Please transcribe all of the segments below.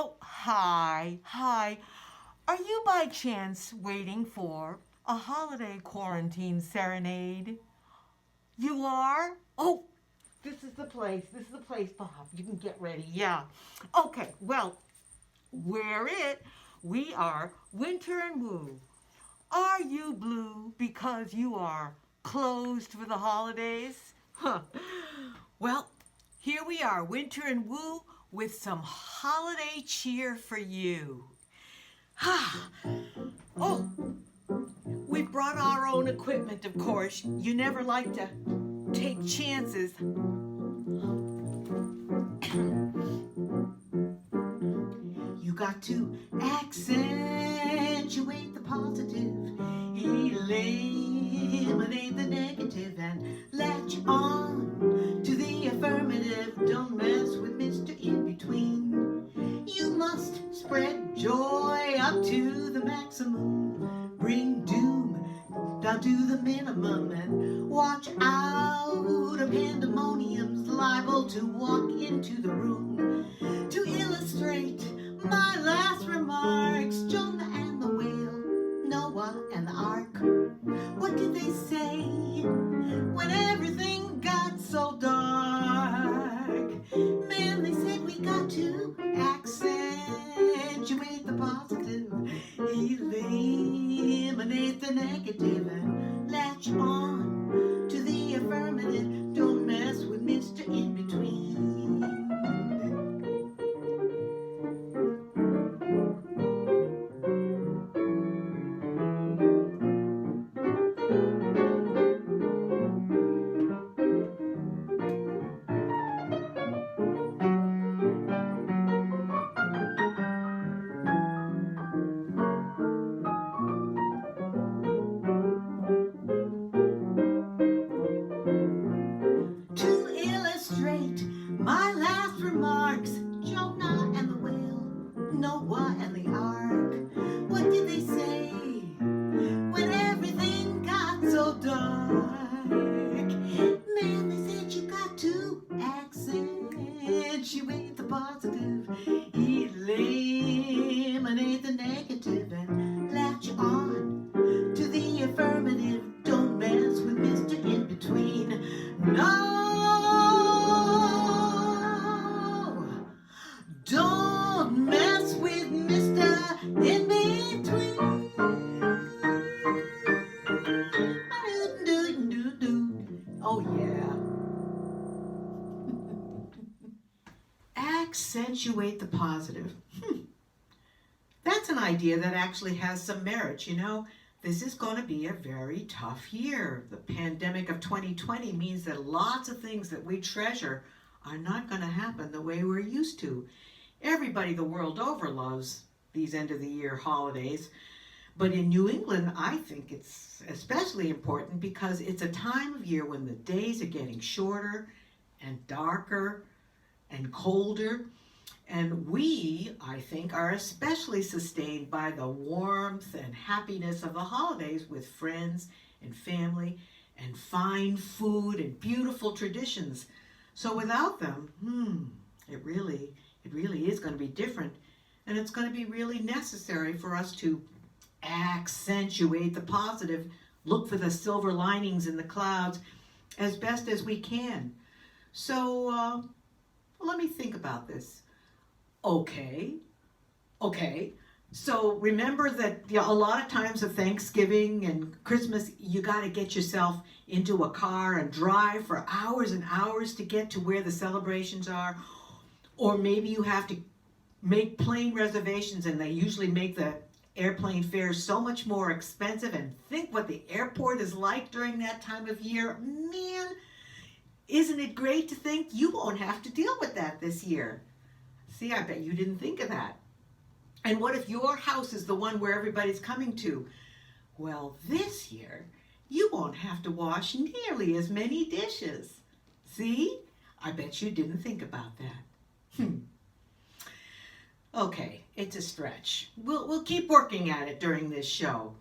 Oh, hi, hi. Are you by chance waiting for a holiday quarantine serenade? You are? Oh, this is the place. This is the place, Bob. You can get ready. Yeah. Okay, well, we're it. We are Winter and Woo. Are you blue because you are closed for the holidays? Huh. Well, here we are, Winter and Woo, with some holiday cheer for you. Oh, we've brought our own equipment, of course. You never like to take chances. You got to accentuate the positive, eliminate the negative, and latch on to the affirmative. Don't mess with Mr. In Between. You must spread joy up to the maximum, bring doom down to the minimum, and watch out. A pandemonium's liable to walk into the room. To illustrate my last remarks, Jonah and the whale, Noah and the ark. What did they say when everything got so dark? Man, they said we got to accentuate the positive, eliminate the negative, and latch on to the affirmative. Don't mess with Mr. In Between. To illustrate my last remarks, Jonah and the whale, Noah and the ark. What did they say when everything got so dark? Man, they said you got to accentuate the positive, eliminate the negative, and latch on to the affirmative. Don't mess with Mr. In Between. No! Don't mess with Mr. In Between. Oh, yeah. Accentuate the positive. That's an idea that actually has some merit. This is going to be a very tough year. The pandemic of 2020 means that lots of things that we treasure are not going to happen the way we're used to. Everybody the world over loves these end of the year holidays. But in New England, I think it's especially important because it's a time of year when the days are getting shorter and darker and colder. And we, I think, are especially sustained by the warmth and happiness of the holidays with friends and family and fine food and beautiful traditions. So without them, it really is going to be different. And it's going to be really necessary for us to accentuate the positive, look for the silver linings in the clouds as best as we can. So let me think about this. Okay. So remember that a lot of times of Thanksgiving and Christmas, you got to get yourself into a car and drive for hours and hours to get to where the celebrations are. Or maybe you have to make plane reservations, and they usually make the airplane fares so much more expensive. And think what the airport is like during that time of year. Man, isn't it great to think you won't have to deal with that this year? See, I bet you didn't think of that. And what if your house is the one where everybody's coming to? Well, this year, you won't have to wash nearly as many dishes. See? I bet you didn't think about that. Okay, it's a stretch. We'll keep working at it during this show.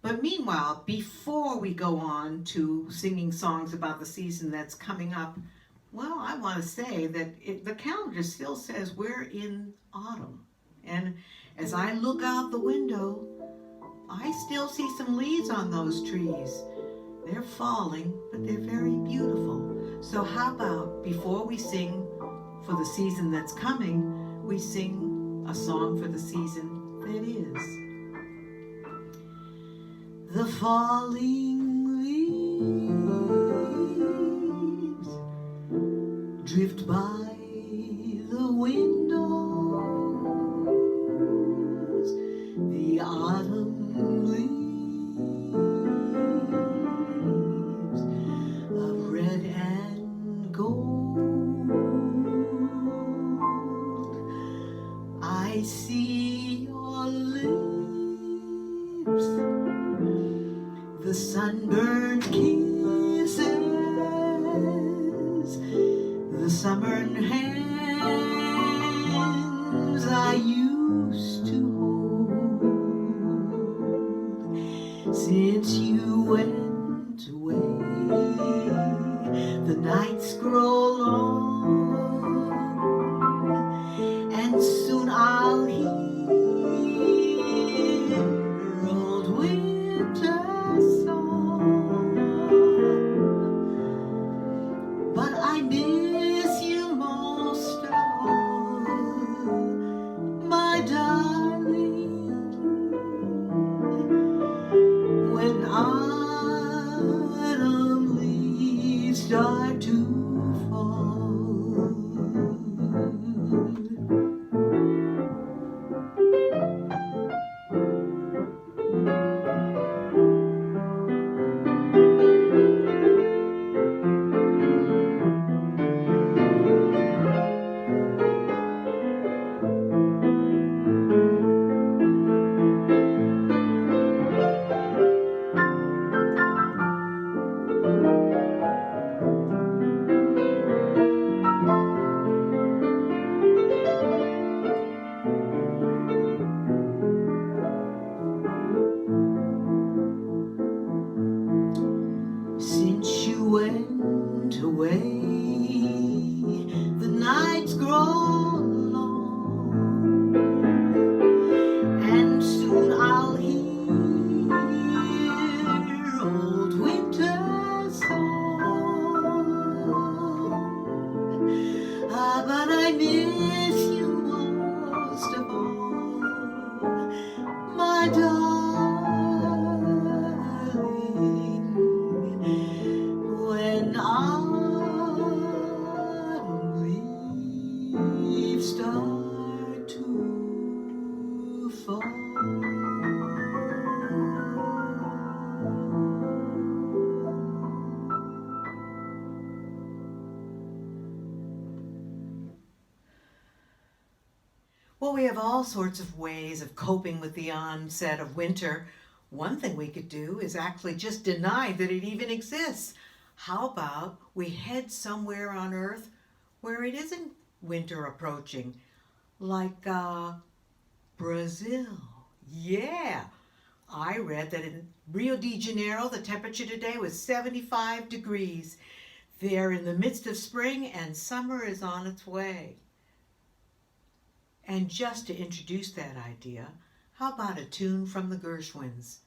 But meanwhile, before we go on to singing songs about the season that's coming up, Well, I want to say that the calendar still says we're in autumn. And as I look out the window, I still see some leaves on those trees. They're falling, but they're very beautiful. So how about before we sing for the season that's coming, we sing a song for the season that is. The falling leaves drift by the windows, the autumn leaves of red and gold. I see your lips, the sunburned kisses, the summer hands I used to hold. Since you went away, the nights grow long, and soon I'll hear old winter's song. But I miss you most of all, my darling, when autumn leaves start to fall. Since you went away, the nights grow long, and soon I'll hear old winter's song. But I miss you most of all, my darling, when autumn leaves start to fall. Well, we have all sorts of ways of coping with the onset of winter. One thing we could do is actually just deny that it even exists. How about we head somewhere on Earth where it isn't winter approaching, like Brazil? Yeah, I read that in Rio de Janeiro the temperature today was 75 degrees. They're in the midst of spring and summer is on its way. And just to introduce that idea, how about a tune from the Gershwins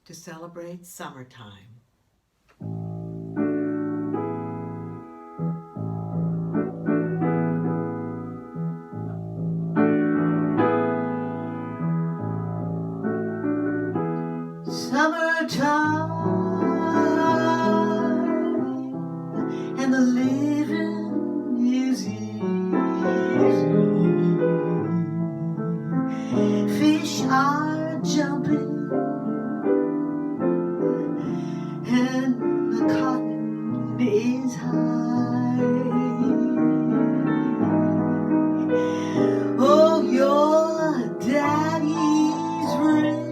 to celebrate summertime? Summertime, and the living is easy. Fish are jumping, and the cotton is high. Oh, your daddy's rich,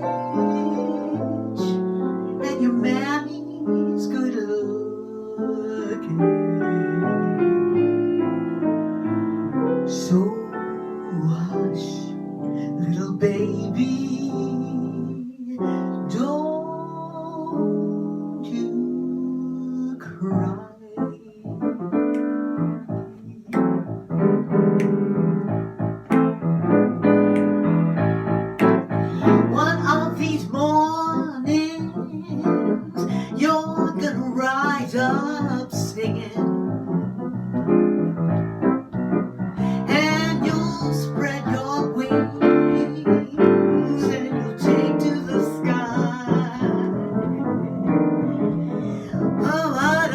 and your mammy's good looking. So hush, little baby, don't you cry. these mornings, you're gonna rise up singing, and you'll spread your wings, and you'll take to the sky. Oh, but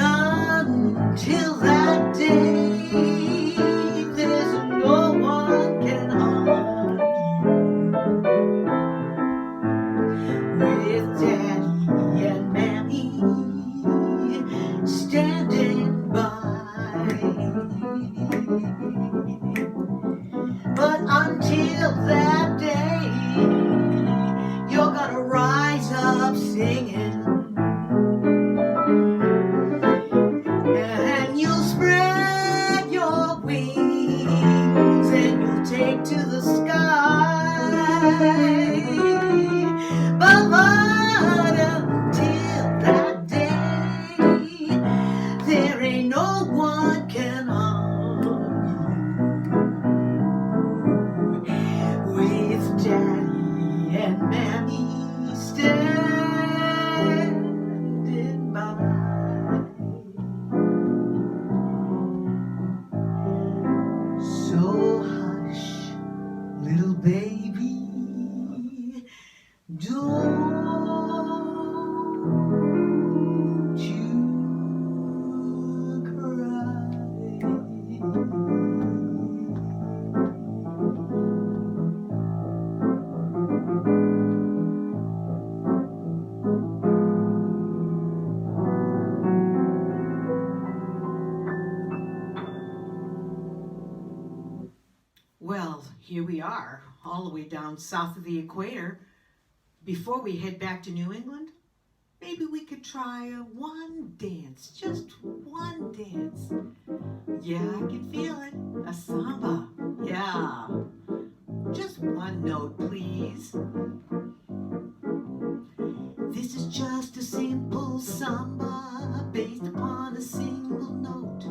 until that day, there's no one can harm you. With Daddy and Mammy standing by. But until that day, you're gonna rise up singing, and you'll spread your wings, and you'll take to the sky. But until that day, there ain't no one can harm you. With Daddy and Mammy standing by. So hush, little baby, don't you cry. Well, here we are, all the way down south of the equator. Before we head back to New England, maybe we could try one dance, just one dance. Yeah, I can feel it. A samba. Yeah. Just one note, please. This is just a simple samba based upon a single note.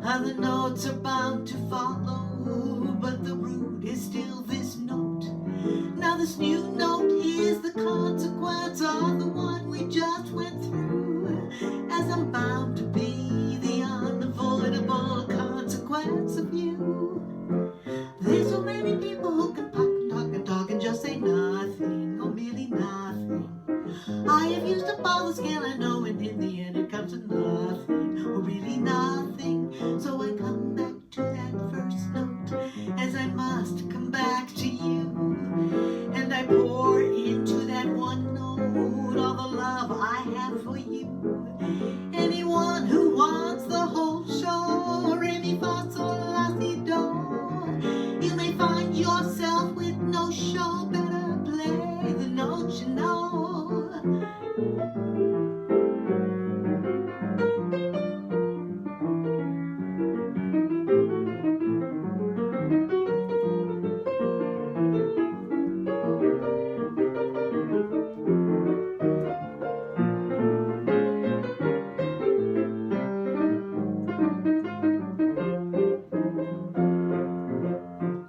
Other notes are bound to follow, but the root is still this note. Now this new note is the consequence of the one we just went through, as I'm bound to be the unavoidable consequence of you. There's so many people who can talk and just say nothing, or merely nothing. I have used up all the skill I know, and in the end it comes to nothing, or really nothing. So I come back to that first note, as I must come back to you. And I pour into that one note all the love I have for you. Anyone who wants the whole show, re mi fa sol la si do, you may find yourself with no show. Better play the note you know.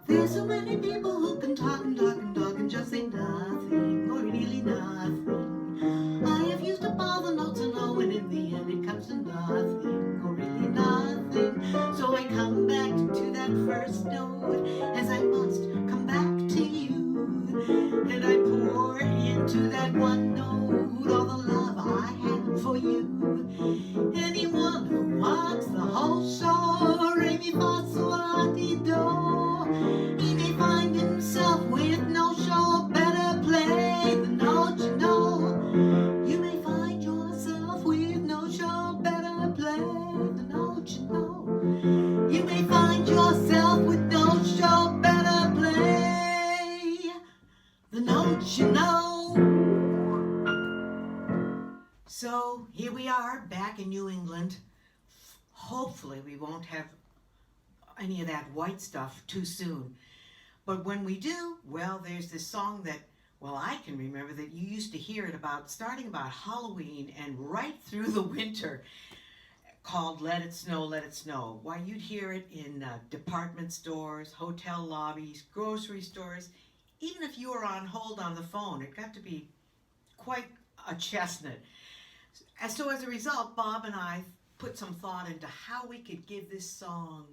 There's so many people who can talk and just say nothing, or really nothing. I have used up all the notes I know, and in the end it comes to nothing, or really nothing. So I come back to that first note, as I must come back to you. And I pour into that one note all the love I have for you. Anyone who wants the whole show, re mi fa sol la ti do, he may find himself with no show. Better play the note you know. You may find yourself with no show. Better play the note you know. You may find yourself with no show. Better play the note you know. So here we are back in New England. Hopefully we won't have any of that white stuff too soon. But when we do, well, there's this song that, well, I can remember that you used to hear it starting about Halloween and right through the winter, called Let It Snow, Let It Snow. Why, you'd hear it in department stores, hotel lobbies, grocery stores, Even if you were on hold on the phone, it got to be quite a chestnut. And so as a result, Bob and I put some thought into how we could give this song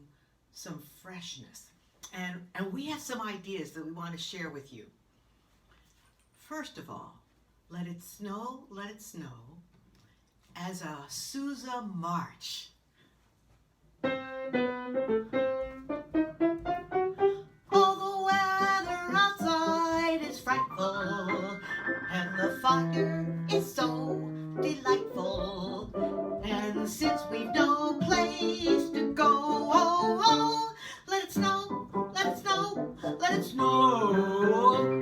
some freshness. And we have some ideas that we want to share with you. First of all, Let It Snow, Let It Snow as a Sousa march. Oh, the weather outside is frightful, and the fire is so delightful. And since we've no place to go, oh, oh, let it snow, let it snow, let it snow.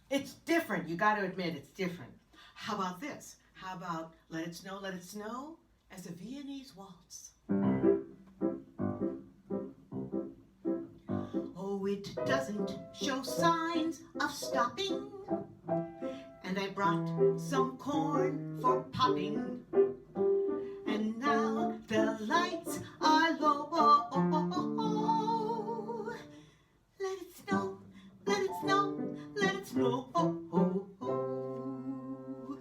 It's different, you got to admit it's different. How about this? How about Let It Snow as a Viennese waltz? Oh, it doesn't show signs of stopping, and I brought some corn for popping. And now the lights are low. Oh, oh, oh, oh. Let it snow, let it snow, let it snow. Oh, oh, oh.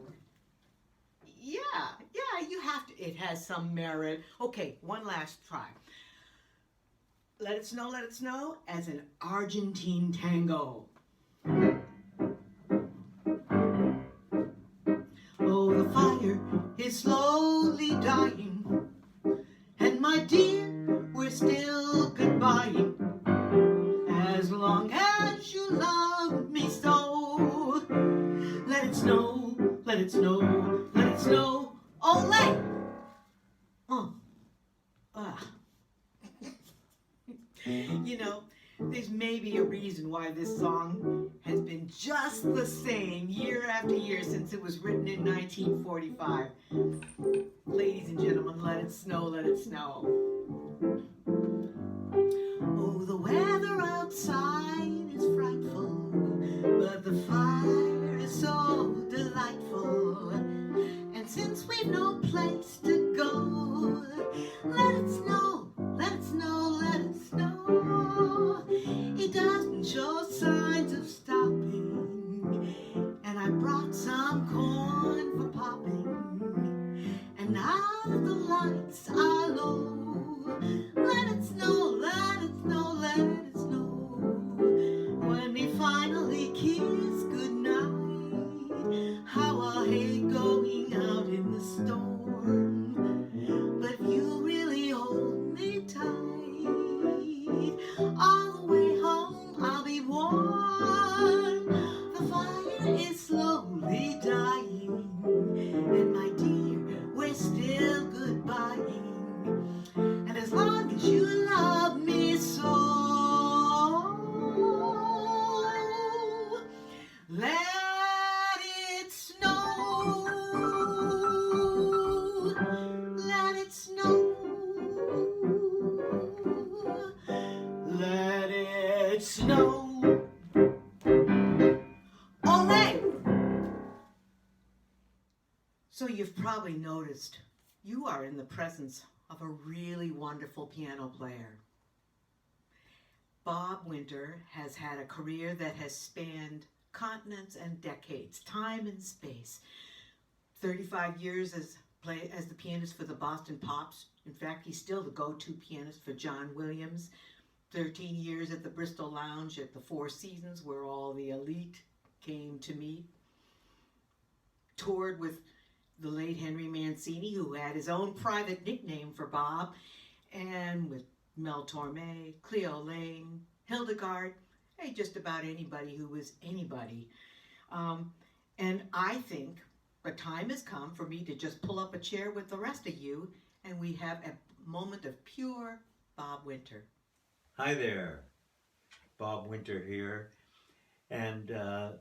Yeah, you have to. It has some merit. Okay, one last try. Let it snow as an Argentine tango. Oh, the fire is slowly dying, and my dear, we're still goodbying. As long as you love me so, let it snow, let it snow, let it snow. Ole! Oh, ah. You know, there's maybe a reason why this song has been just the same year after year since it was written in 1945. Ladies and gentlemen, let it snow, let it snow. Oh, the weather outside is frightful, but the fire is so delightful. And since we've no place to go, let it snow, let it snow, let it snow. It doesn't show signs of stopping, and I brought some corn for popping. And now that the lights are low, let it snow, let it snow, let it snow. When we finally kiss goodnight, how I hate going out in the storm. But if you really hold me tight, all the way home I'll be warm. The fire is slowly dying, and my dear, we're still goodbying. And as long as you love me so, let it snow, let it snow, let it snow. All right. So you've probably noticed you are in the presence of a really wonderful piano player. Bob Winter has had a career that has spanned continents and decades, time and space. 35 years as the pianist for the Boston Pops. In fact, he's still the go-to pianist for John Williams. 13 years at the Bristol Lounge at the Four Seasons, where all the elite came to meet. Toured with the late Henry Mancini, who had his own private nickname for Bob, and with Mel Torme, Cleo Lane, Hildegard, hey, just about anybody who was anybody. And I think the time has come for me to just pull up a chair with the rest of you, and we have a moment of pure Bob Winter. Hi there, Bob Winter here, and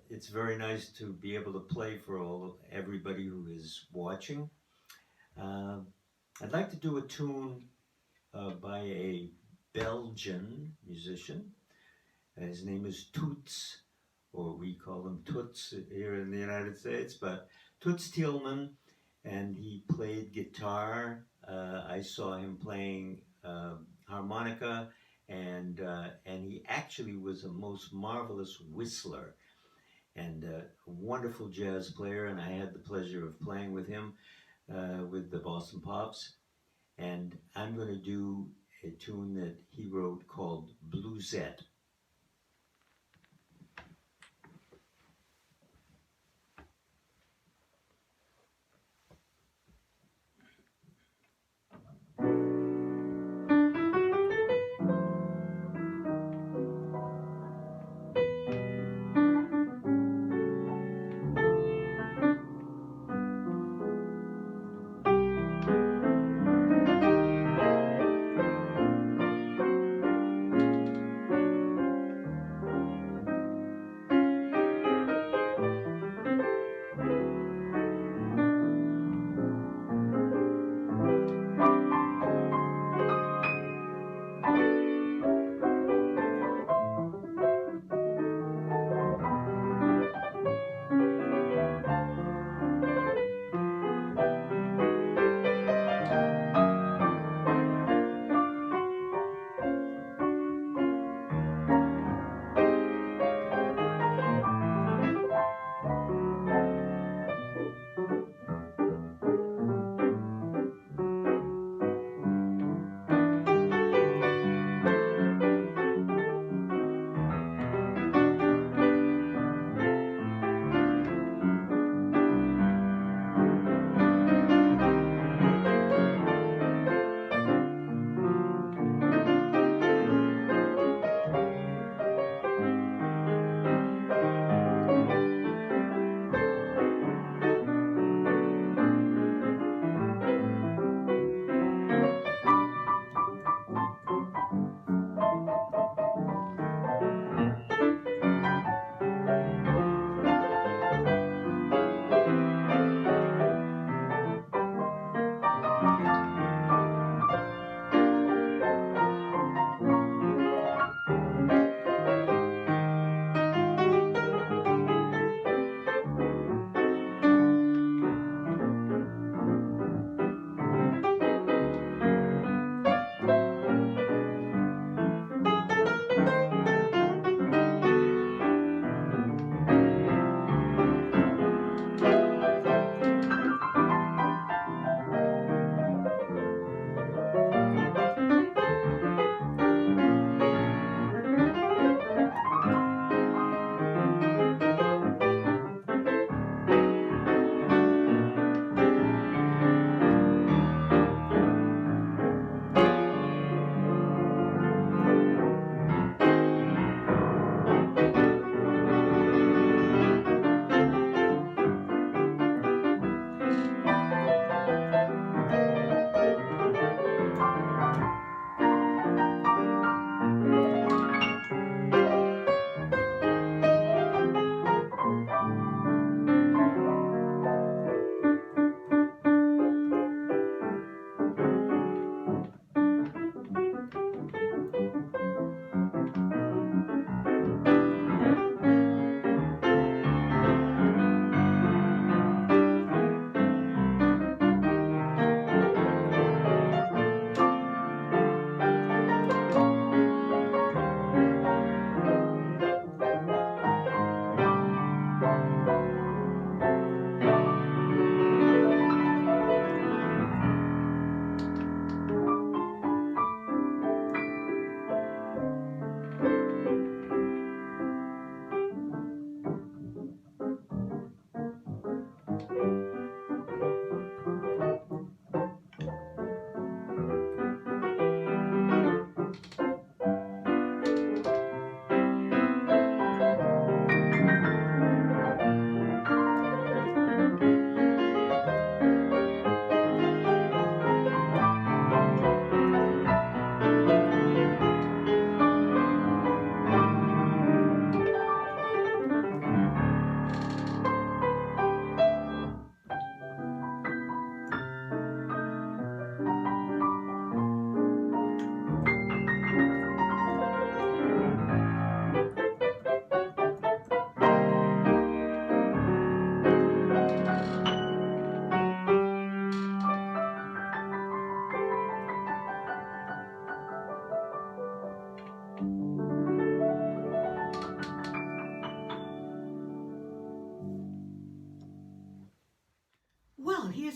it's very nice to be able to play for everybody who is watching. I'd like to do a tune by a Belgian musician. His name is Toots, or we call him Toots here in the United States, but Toots Thielman, and he played guitar. I saw him playing harmonica and he actually was a most marvelous whistler and a wonderful jazz player. And I had the pleasure of playing with him with the Boston Pops. And I'm going to do a tune that he wrote called Bluesette.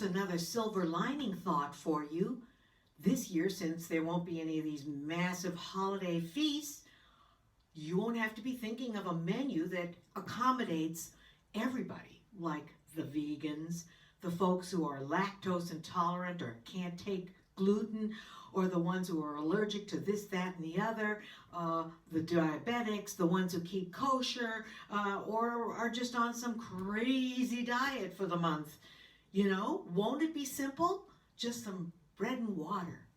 another silver lining thought for you. This year, since there won't be any of these massive holiday feasts, you won't have to be thinking of a menu that accommodates everybody, like the vegans, the folks who are lactose intolerant or can't take gluten, or the ones who are allergic to this, that, and the other, the diabetics, the ones who keep kosher, or are just on some crazy diet for the month. You know, won't it be simple? Just some bread and water.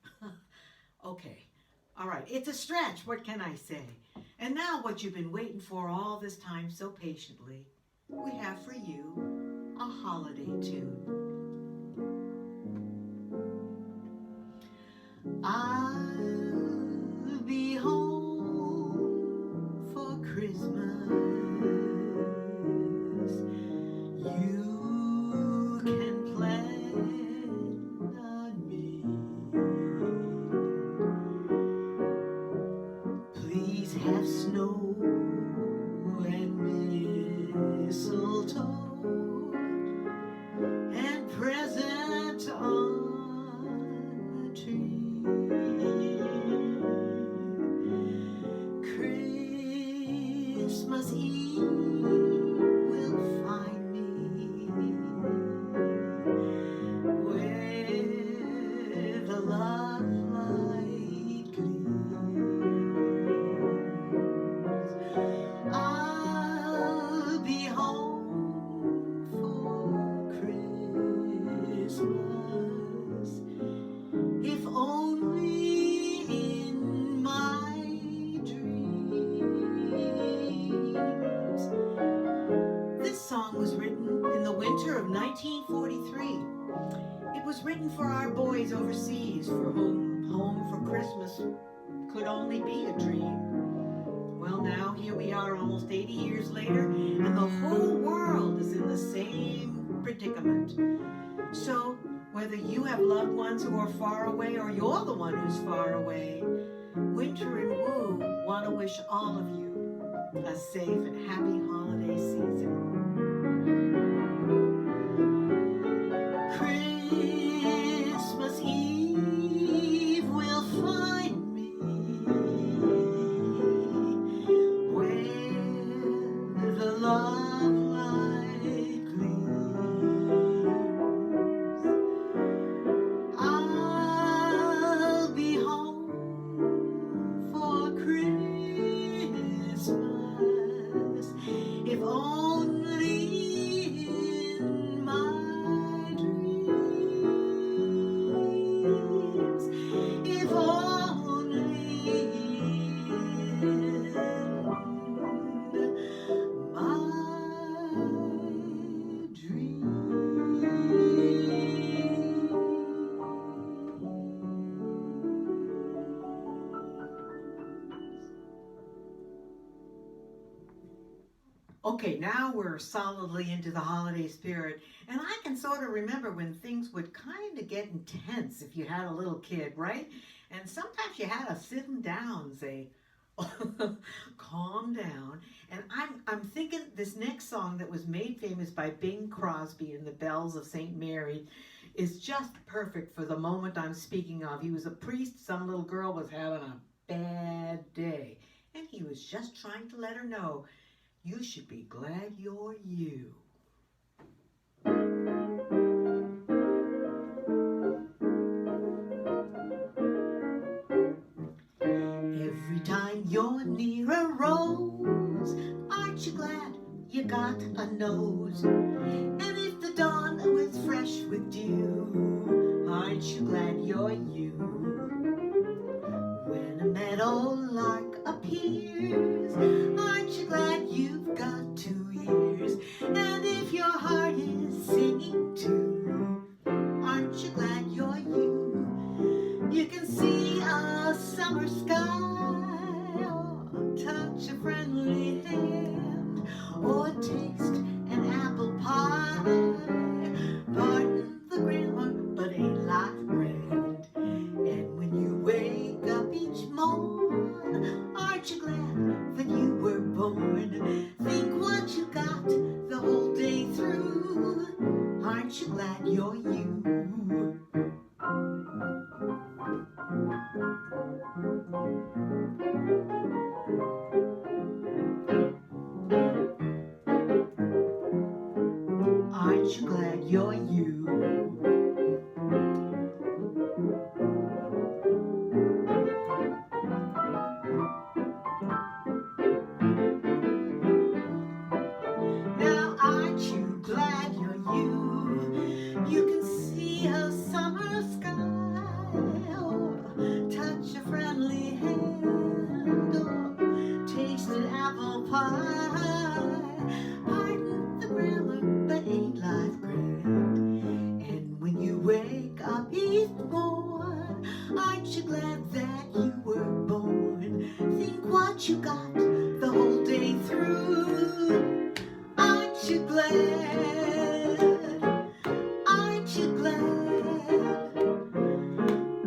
Okay, all right, it's a stretch, what can I say? And now what you've been waiting for all this time so patiently, we have for you a holiday tune. I'll be home for Christmas. You can plan on me. Please have snow and mistletoe and present on the tree. Christmas Eve will find me where the love light gleams. I'll be home for Christmas, if only in my dreams. This song was written in the winter of 1943. It was written for our boys overseas, for whom home for Christmas could only be a dream. Well, now here we are almost 80 years later, and the whole world is in the same predicament. So, whether you have loved ones who are far away or you're the one who's far away, Winter and Woo want to wish all of you a safe and happy holiday season. Christmas Eve will find me where the love light gleams. I'll be home for Christmas, if only in my dreams, if only in my Okay, now we're solidly into the holiday spirit, and I can sort of remember when things would kind of get intense if you had a little kid, right? And sometimes you had to sit them down and say, calm down. And I'm thinking this next song that was made famous by Bing Crosby and the Bells of St. Mary is just perfect for the moment I'm speaking of. He was a priest, some little girl was having a bad day, and he was just trying to let her know, you should be glad you're you. Every time you're near a rose, aren't you glad you got a nose? And if the dawn was fresh with dew, aren't you glad you're you? When a meadowlark appears, aren't you glad you've got 2 ears? And if your heart is singing too, aren't you glad you're you? You can see a summer sky, or touch a friendly hand, or taste an apple pie. Pardon the grammar, but ain't life grand? And when you wake up each morn, aren't you glad that you were born? Think what you got the whole day through. Aren't you glad you're you? Aren't you glad you're you? Now aren't you glad you're you? You can see a summer sky, or touch a friendly hand, or taste an apple pie. Pardon the grammar, but ain't life grand? And when you wake up each morn, aren't you glad that you were born? Think what you got the whole day through. Aren't you glad? Aren't you glad?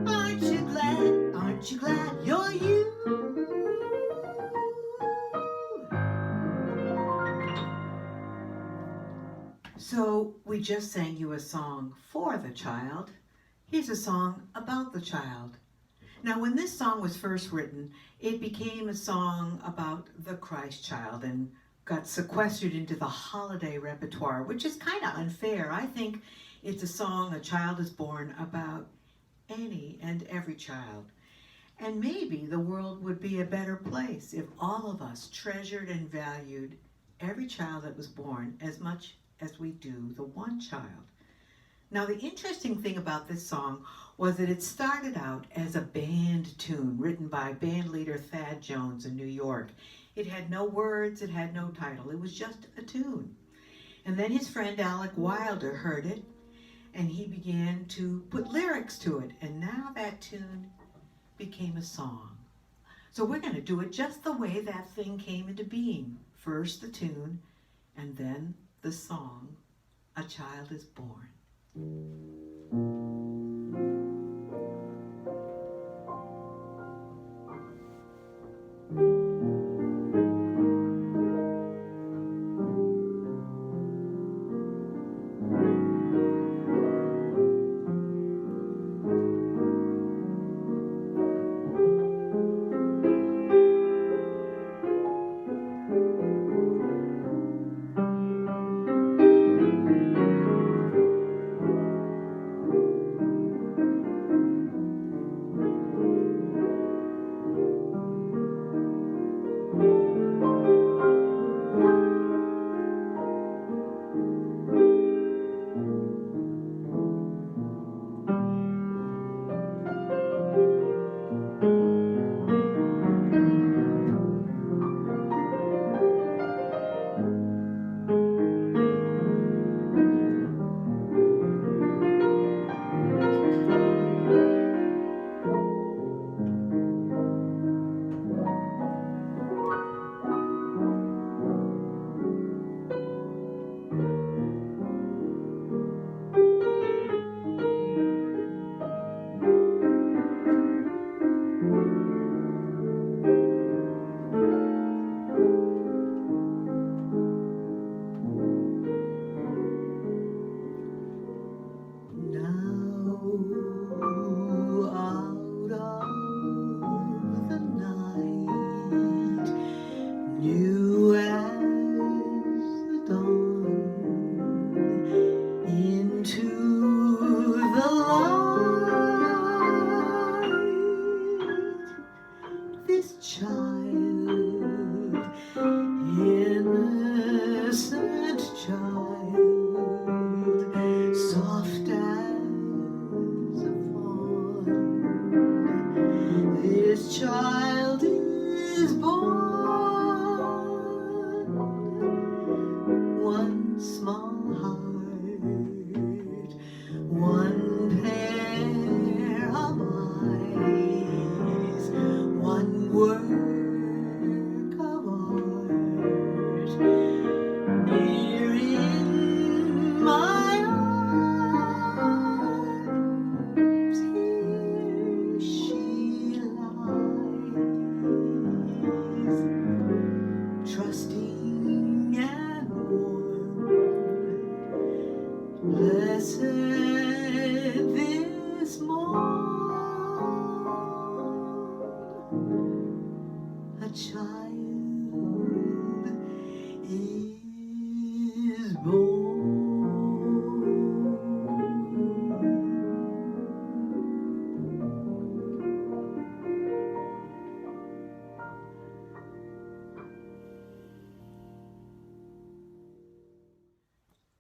Aren't you glad? Aren't you glad you're you? So we just sang you a song for the child. Here's a song about the child. Now, when this song was first written, it became a song about the Christ child and got sequestered into the holiday repertoire, which is kind of unfair. I think it's a song a child is born about any and every child. And maybe the world would be a better place if all of us treasured and valued every child that was born as much as we do the one child. Now, the interesting thing about this song was that it started out as a band tune written by band leader Thad Jones in New York. It had no words, it had no title, it was just a tune. And then his friend Alec Wilder heard it, and he began to put lyrics to it, and now that tune became a song. So we're going to do it just the way that thing came into being. First the tune, and then the song, A Child is Born.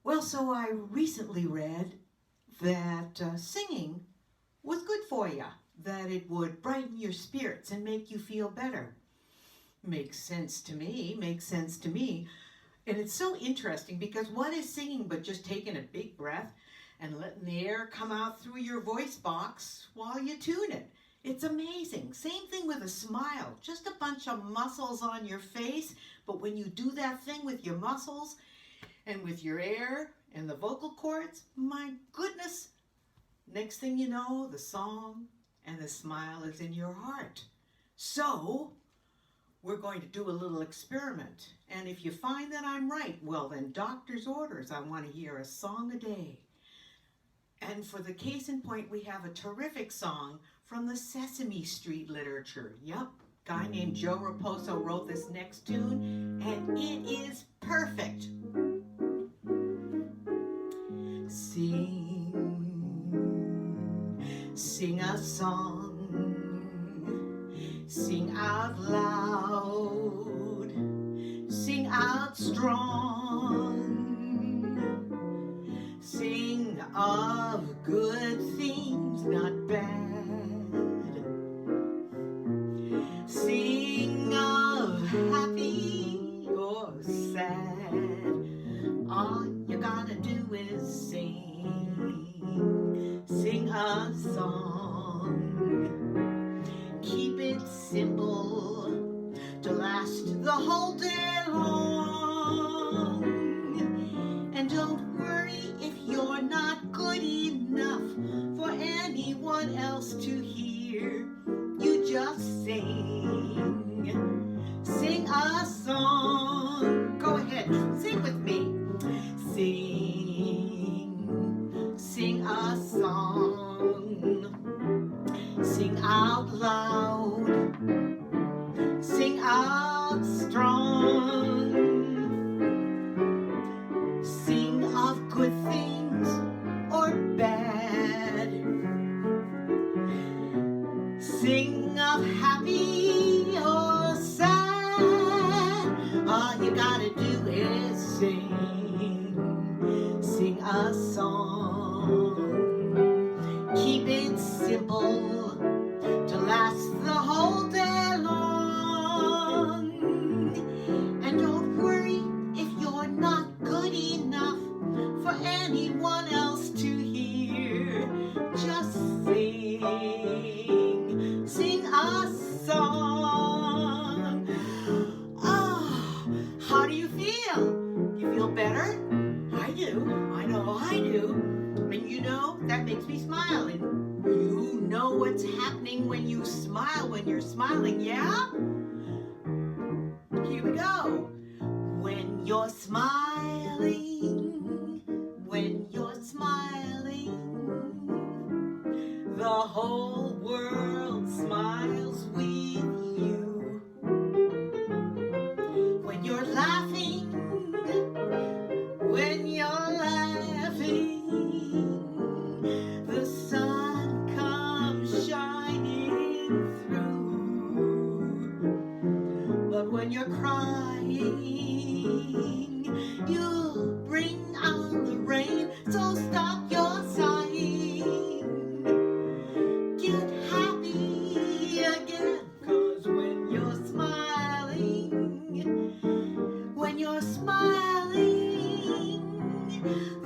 Well, so I recently read that singing was good for you, that it would brighten your spirits and make you feel better. Makes sense to me, makes sense to me. And it's so interesting because what is singing but just taking a big breath and letting the air come out through your voice box while you tune it? It's amazing. Same thing with a smile. Just a bunch of muscles on your face, but when you do that thing with your muscles and with your air and the vocal cords, my goodness, next thing you know, the song and the smile is in your heart. So, we're going to do a little experiment. And if you find that I'm right, well then, doctor's orders. I want to hear a song a day. And for the case in point, we have a terrific song from the Sesame Street literature. Yep, guy named Joe Raposo wrote this next tune, and it is perfect. Sing, sing a song, sing out loud, sing out strong, sing of good things, not bad. Sing of happy or sad. All you gotta do is sing, sing a song. Keep it simple to last the whole day long. And don't worry if you're not good enough for anyone else to hear. You just sing, sing a song. Go ahead, sing with me. Sing, sing a song. Sing out loud, sing out strong. Sing of good things or bad. Sing of happy or sad. All you gotta do is sing, sing a song. Keep it simple to last the whole day long. And don't worry if you're not good enough for anyone else to hear. Just sing, sing a song. Ah, how do you feel? You feel better? I do. I know I do. And you know, that makes me smile. And you know what's happening when you smile, when you're smiling, yeah? Here we go. When you're smiling, when you're smiling, the whole world smiles with you. When you're laughing, when you're laughing, the sun comes shining through. But when you're crying, you'll bring on the rain. So stop your sighing. Get happy again, 'cause when you're smiling,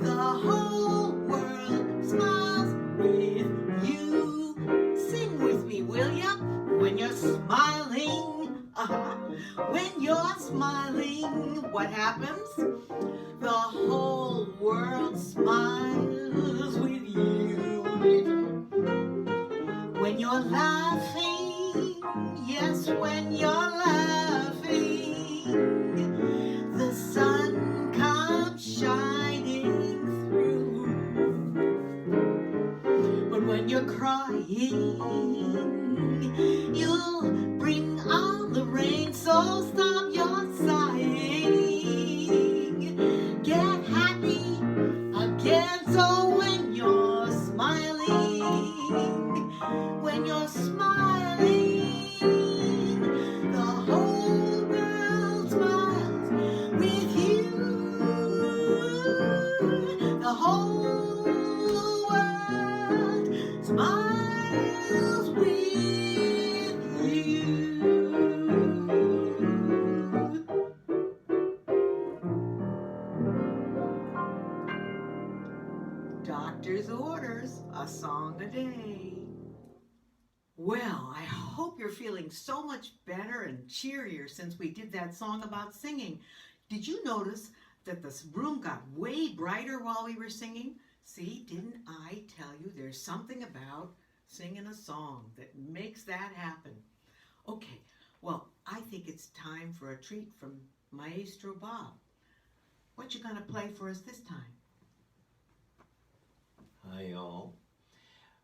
the whole world smiles with you. Sing with me, will ya? When you're smiling, when you're smiling, what happens? The whole world smiles with you. When you're laughing, yes, when you're laughing, the sun comes shining through. But when you're crying, you'll bring on the rain. So stop your sighing. Get happy again. So when you're smiling, the Doctor's orders, a song a day. Well, I hope you're feeling so much better and cheerier since we did that song about singing. Did you notice that the room got way brighter while we were singing? See, didn't I tell you there's something about singing a song that makes that happen? Okay, well, I think it's time for a treat from Maestro Bob. What you gonna play for us this time? Hi, all.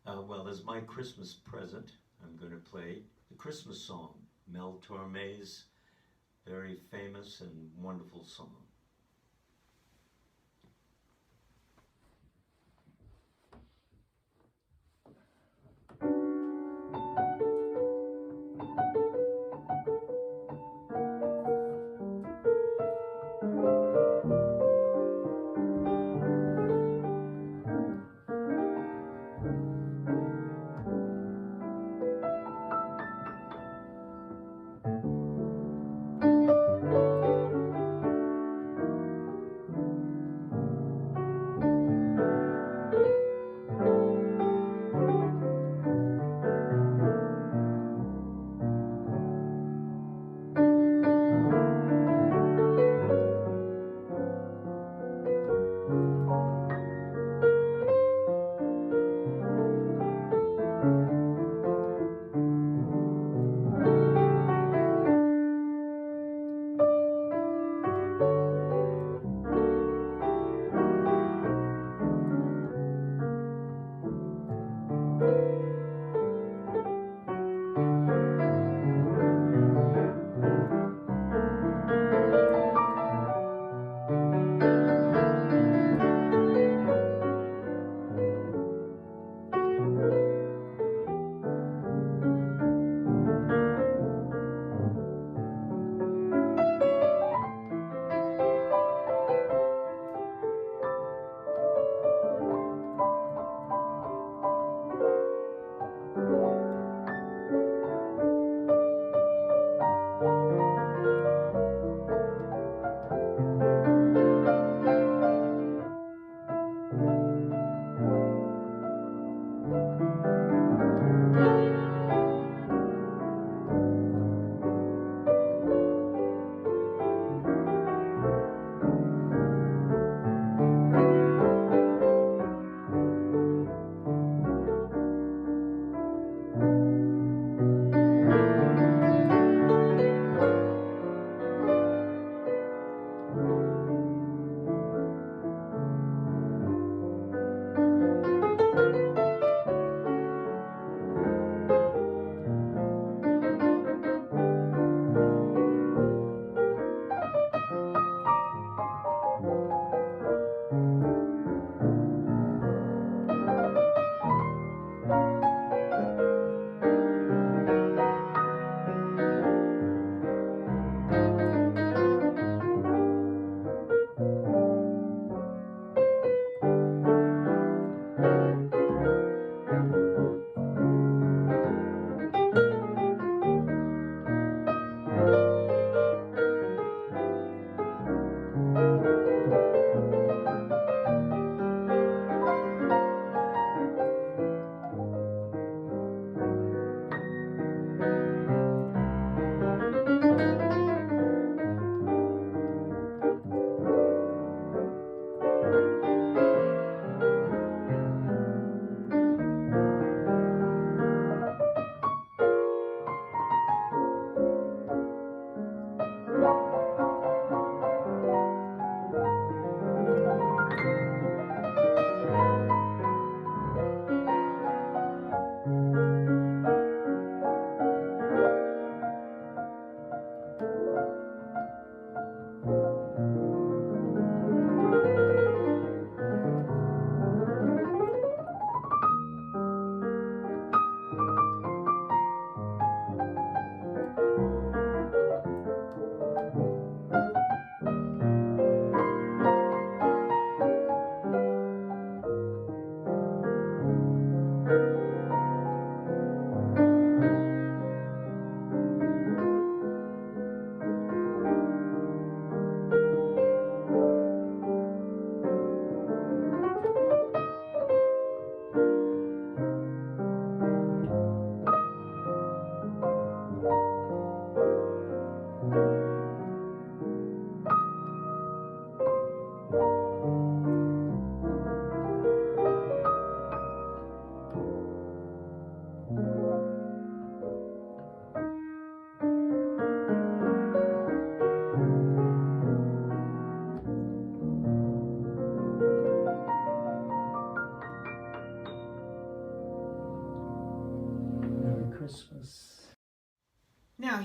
Well, as my Christmas present, I'm going to play the Christmas song, Mel Torme's very famous and wonderful song.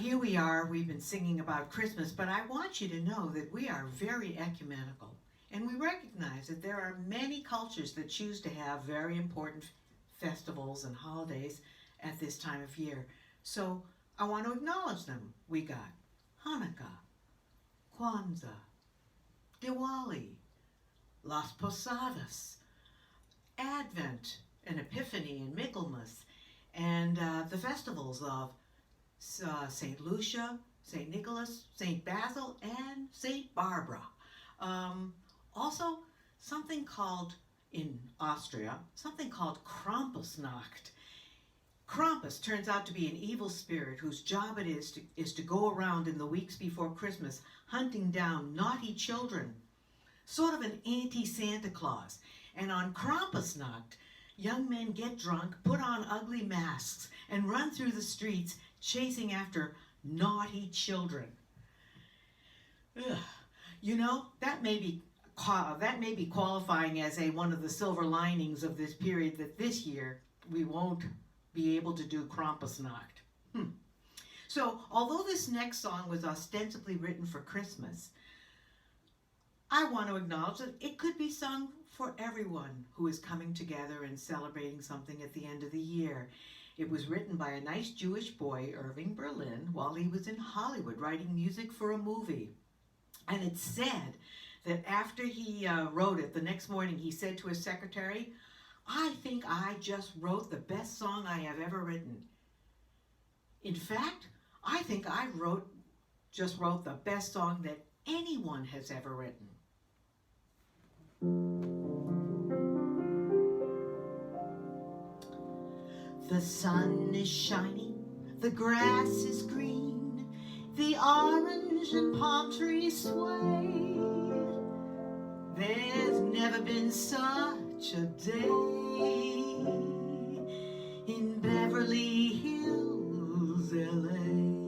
here we are, we've been singing about Christmas, but I want you to know that we are very ecumenical. And we recognize that there are many cultures that choose to have very important festivals and holidays at this time of year. So I want to acknowledge them. We got Hanukkah, Kwanzaa, Diwali, Las Posadas, Advent, and Epiphany and Michaelmas, and the festivals of St. Lucia, St. Nicholas, St. Basil, and St. Barbara. Also, something called, in Austria, something called Krampusnacht. Krampus turns out to be an evil spirit whose job it is to go around in the weeks before Christmas hunting down naughty children, sort of an anti-Santa Claus. And on Krampusnacht, young men get drunk, put on ugly masks, and run through the streets chasing after naughty children. Ugh. You know, that may be qualifying as one of the silver linings of this period, that this year we won't be able to do Krampusnacht. So, although this next song was ostensibly written for Christmas, I want to acknowledge that it could be sung for everyone who is coming together and celebrating something at the end of the year. It was written by a nice Jewish boy, Irving Berlin, while he was in Hollywood writing music for a movie. And it's said that after he wrote it, the next morning he said to his secretary, "I think I just wrote the best song I have ever written. In fact, I think I just wrote the best song that anyone has ever written." The sun is shining, the grass is green, the orange and palm trees sway. There's never been such a day in Beverly Hills, LA.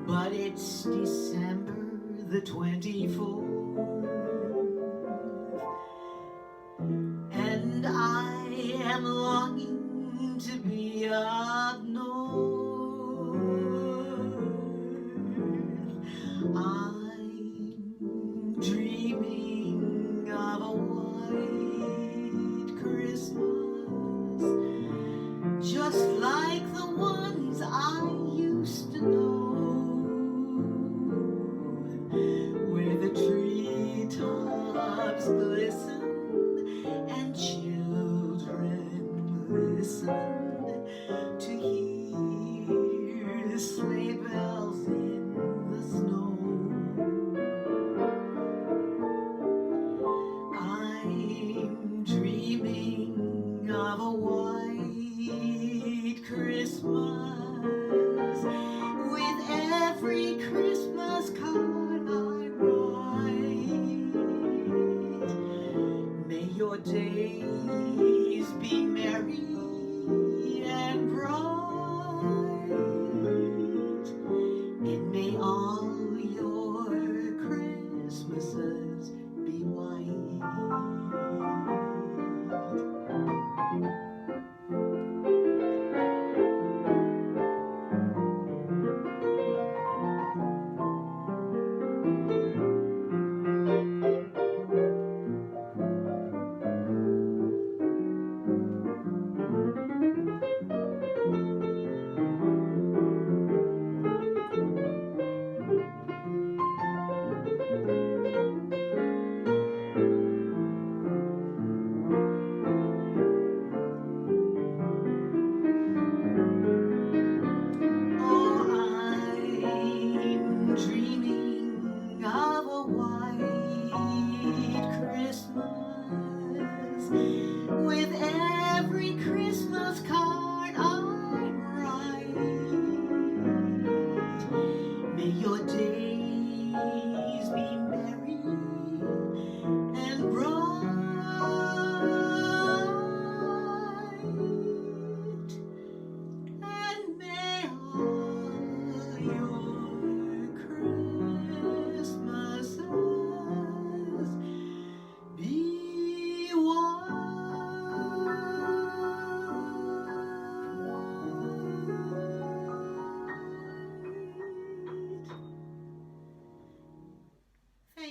But it's December the 24th, and I am longing to be up north. I'm dreaming of a white Christmas, just like the ones I used to know, where the treetops glisten and children listen to hear the sleigh bells in the snow. I'm dreaming of a white Christmas, with every Christmas card I write. May your days be merry and bright, and may all your Christmases be white.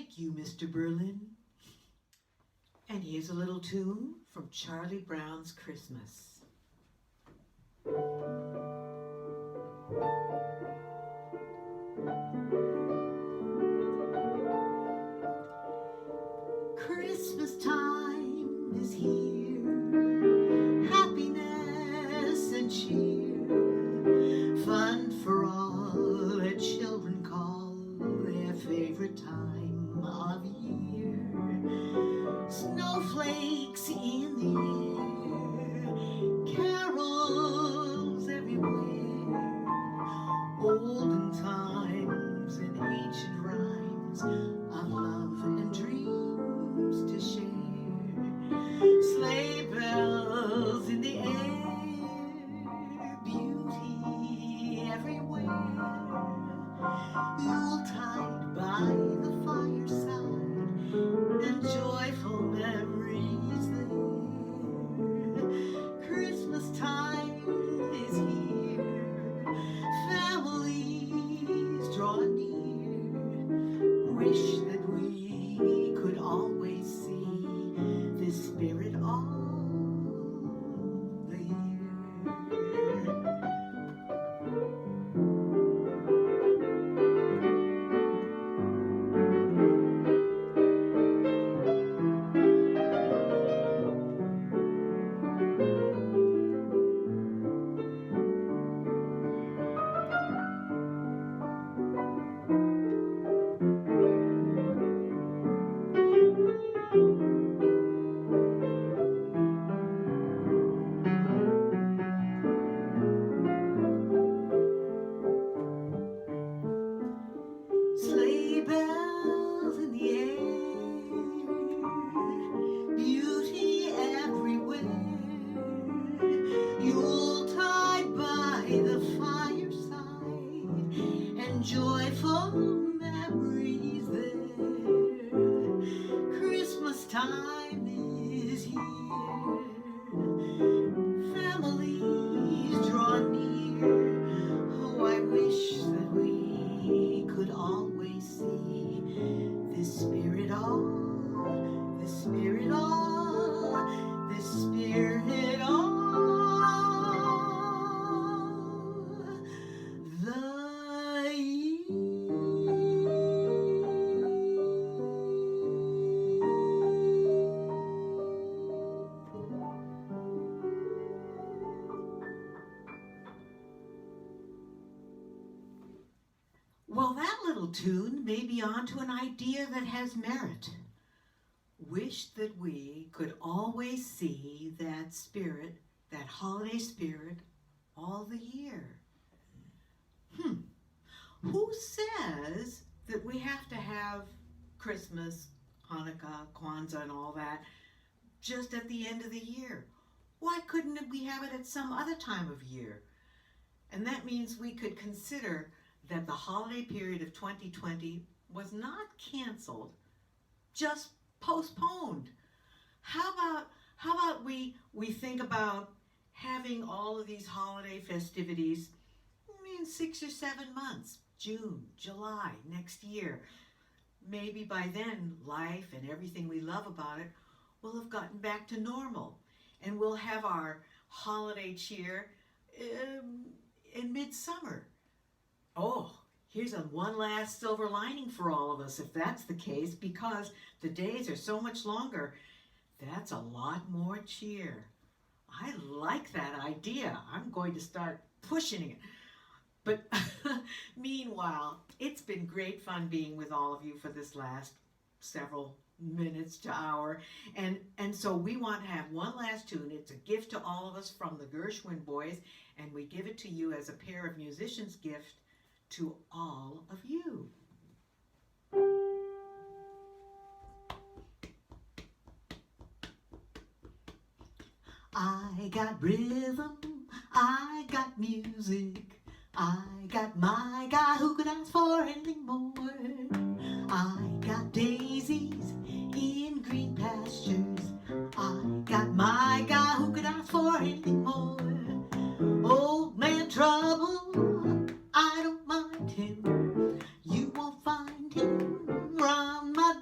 Thank you, Mr. Berlin. And here's a little tune from Charlie Brown's Christmas. Christmas time is here, happiness and cheer, fun for all that children call their favorite time of year. Snowflakes in the air, carols everywhere, olden times and ancient rhymes of love and dreams to share. Sleigh bells in the air, beauty everywhere, Yuletide by the fireside, and joyful memories there. Christmas time is here, families draw near, wish that we could always see this spirit all the year. Sleigh bells in the air, beauty everywhere, Yuletide by the fireside, and joyful memories there. Christmas time is here, families draw near. Oh, I wish that we could always see this spirit all, this spirit all, this spirit all the Well, that little tune may be on to an idea that has merit. Wish that we could always see that spirit, that holiday spirit, all the year. Who says that we have to have Christmas, Hanukkah, Kwanzaa, and all that just at the end of the year? Why couldn't we have it at some other time of year? And that means we could consider that the holiday period of 2020 was not canceled, just postponed. How about we think about having all of these holiday festivities in 6 or 7 months, June, July, next year. Maybe by then life and everything we love about it will have gotten back to normal, and we'll have our holiday cheer in midsummer. Oh, here's one last silver lining for all of us if that's the case, because the days are so much longer. That's a lot more cheer. I like that idea. I'm going to start pushing it. But meanwhile, it's been great fun being with all of you for this last several minutes to hour. And so we want to have one last tune. It's a gift to all of us from the Gershwin Boys, and we give it to you as a pair of musicians' gift to all of you. I got rhythm, I got music, I got my guy who could ask for anything more. I got daisies in green pastures, I got my guy who could ask for anything more. Old man Trouble, I don't mind him, you won't find him round my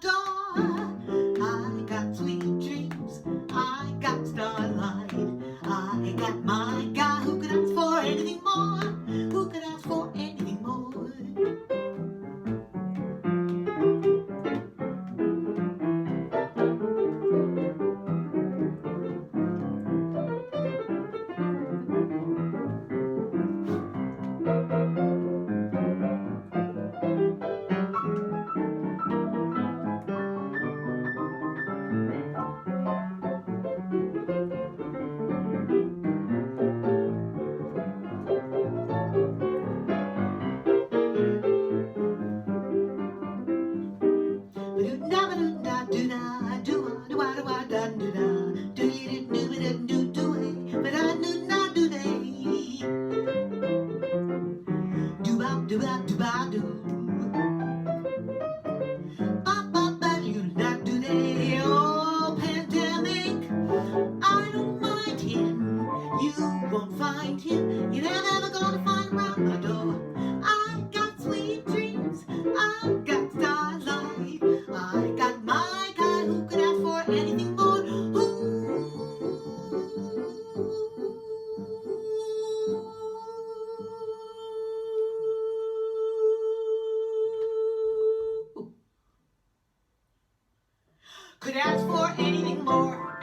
Could ask for anything more.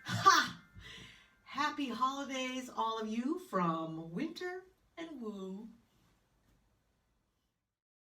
Ha! Happy holidays, all of you, from Winter and Woo.